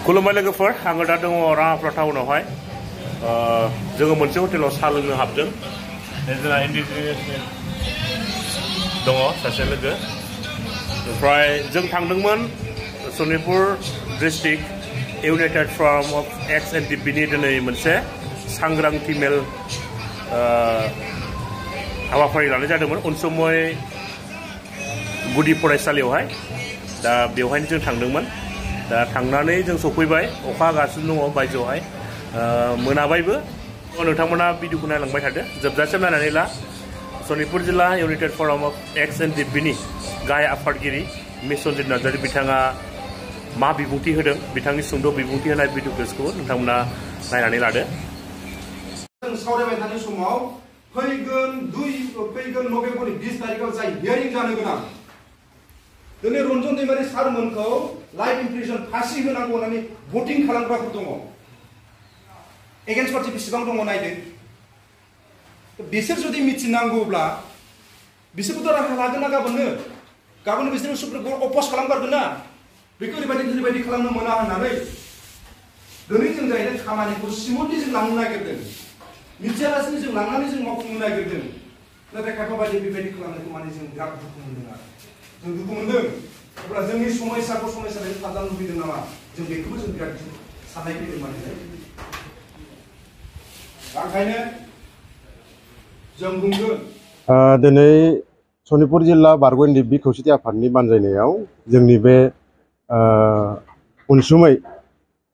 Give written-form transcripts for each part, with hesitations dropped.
खुलुमबाय लोगोफोर आङो दा दङ राङापारा टाउनावहाय जोङो मोनसे हटेलाव साहा लोंनो हाबदों जोंहा इन्डिजिनियास दङ सासे लोगो ओमफ्राय जों थांदोंमोन Sonitpur district united forum of ex N D पिनि दिनै मोनसे सांग्रांथि मेल हाबाफारि लानाय जादोंमोन अनसुमै गुदि फरायसालियावहाय दा बेवहायनो जों थांदोंमोन दा थांनानै जों सफैबाय अखा हागासिनो दङ बायजोआवहाय मोनाबायबो नोंथांमोना भिडिअखौ नायलांबाय थादो जोबजासिम नायनानै ला सनितपुर जिल्ला united forum of ex N D पिनि गाहाय आफादगिरि मिसनजित नार्जारि बिथाङा मा बिबुंथि होदों बिथांनि सुंद' बिबुंथि होनाय भिडिअखौ नोंथांमोना नायनानै लादो। जों सावरायबाय थानाय समाव फैगोन नभेम्बरनि 20 तारिखआव जाय हियारिं जानो गोनां दिनै रन्जन दैमारि सारमोनखौ लाइफ इमप्रिजन फासि होनांगौ होननानै भटिं खालामग्राफोर दङ एगेन्स्ट पार्टि बेसेबां दङ नायदो बिसोर जुदि मिथिनांगौब्ला बिसोरबोथ' राहा लागोन ना गाबोन बिसोर सुप्रिम कर्ट अपस खालामगारगोन ना बेखौ ओरैबायदि खालामनो मोना होननानै दिनै जों जाहैबाय खामानिखौ सिमनलि जों लांनो नागिरदों मिथियालासिनो जों लांनानै जों मावफुंनो नागिरदों नाथाय खायफा बायदि बेबायदि खालामनायखौ माने जों बिराद दुखु मोनदों आरो जों दुखु मोनदों अब्ला जोंनि समयसाखौ समयसाजों खालामनो लुबैदों नामा जों बेखौबो जों बिराद साननाय फैदों माने ओंखायनो जों बुंगोन दिनै सनितपुर जिल्ला बारग' एन डि पि खौसेथि आफादनि बानजायनायाव जोंनि बे अनसुमै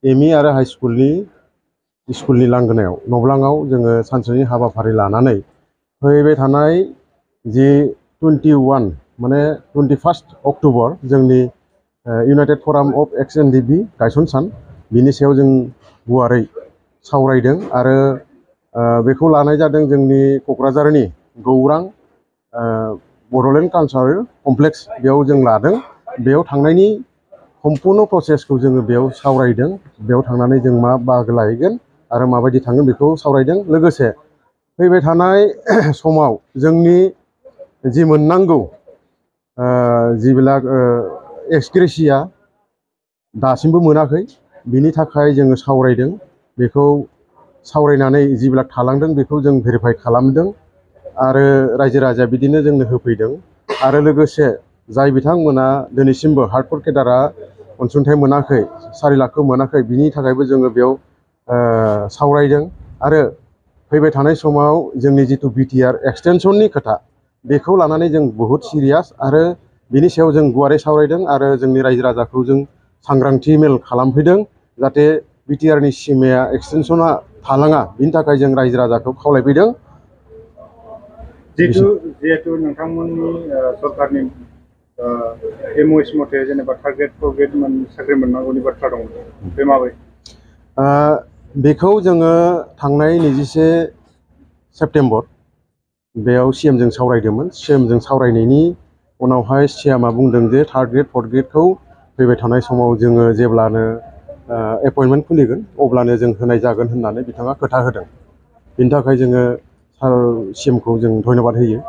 एमइ आरो हाइ स्कुलनि लांगोनायाव नब्लाङाव जोङो सानसेनि हाबाफारि लानानै फैबाय थानाय जि 21 माने 21 अक्ट'बर जोंनि united forum of ex N D P गायसन सान बिनि सायाव जों गुवारै सावरायदों आरो बेखौ लानाय जादों जोंनि क'क्राझारनि गौरां बड'लेण्ड कालचारेल कमप्लेक्स बेयाव जों लादों बेयाव थांनायनि सम्पुर्ण प्रसेसखौ जोङो बेयाव सावरायदों बेयाव थांनानै जों मा बाहागो लाहैगोन आरो माबायदि थांगोन बेखौ सावरायदों लोगोसे फैबाय थानाय समाव जोंनि जि मोननांगौ जिबिलाक एक्सग्रेसिया दासिमबो मोनाखै बिनि थाखाय जोङो सावरायदों बेखौ सावरायनानै जिबिलाक थालांदों बेखौ जों भेरिफाइ खालामदों आरो रायजो राजाया बिदिनो जोंनो होफैदों आरो लोगोसे जाय बिथांमोना दिनैसिमबो हार्डक'र केडारआ अनसुंथाइ मोनाखै 4 लाखखौ मोनाखै बिनि थाखायबो जोङो बेयाव सावरायदों आरो फैबाय थानाय समाव जोंनि जिथु बिटिआर एक्सटेनसननि खोथा बेखौ लानानै जों बहुद सिरियास आरो बिनि सायाव जों गुवारै सावरायदों आरो जोंनि रायजो राजाखौ जों सांग्रांथि मेल खालामफैदों जाहाथे बिटिआरनि सिमाया एक्सटेनसना थालाङा बिनि थाखाय जों रायजो राजाखौ खावलायफैदों जिहेतु नोंथांमोननि सरकारनि एमओएस मथे जेनेबा टारगेट फरगेट साख्रि मोननांगौनि बाथ्रा दं बे माबोरै बेखौ जोङो थांनाय 21 सेप्तेम्बर बेयाव सिएमजों सावरायदोंमोन सिएमजों सावरायनायनि उनावहाय सिएमआ बुंदों जे थार्ड ग्रेड फर्थ ग्रेडखौ फैबाय थानाय समाव जोङो जेब्लानो एपइन्टमेन्ट खुलिगोन अब्लानो जों होनाय जागोन होननानै बिथाङा खोथा होदों बिनि थाखाय जोङो सार सिएमखौ जों धन्यबाद होयो।